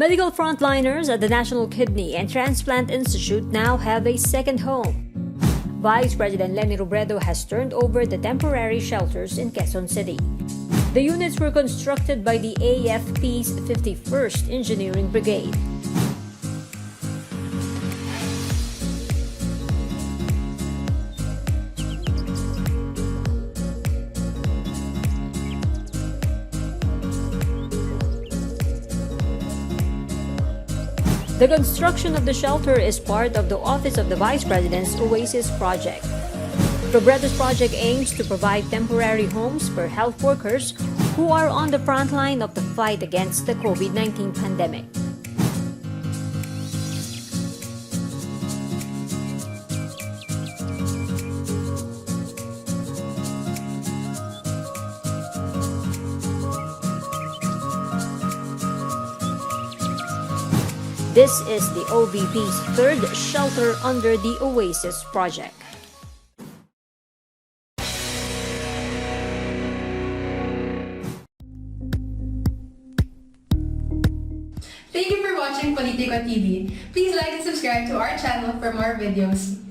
Medical frontliners at the National Kidney and Transplant Institute now have a second home. Vice President Leni Robredo has turned over the temporary shelters in Quezon City. The units were constructed by the AFP's 51st Engineering Brigade. The construction of the shelter is part of the Office of the Vice President's Oasis Project. Robredo's project aims to provide temporary homes for health workers who are on the front line of the fight against the COVID-19 pandemic. This is the OVP's third shelter under the Oasis Project. Thank you for watching Politiko TV. Please like and subscribe to our channel for more videos.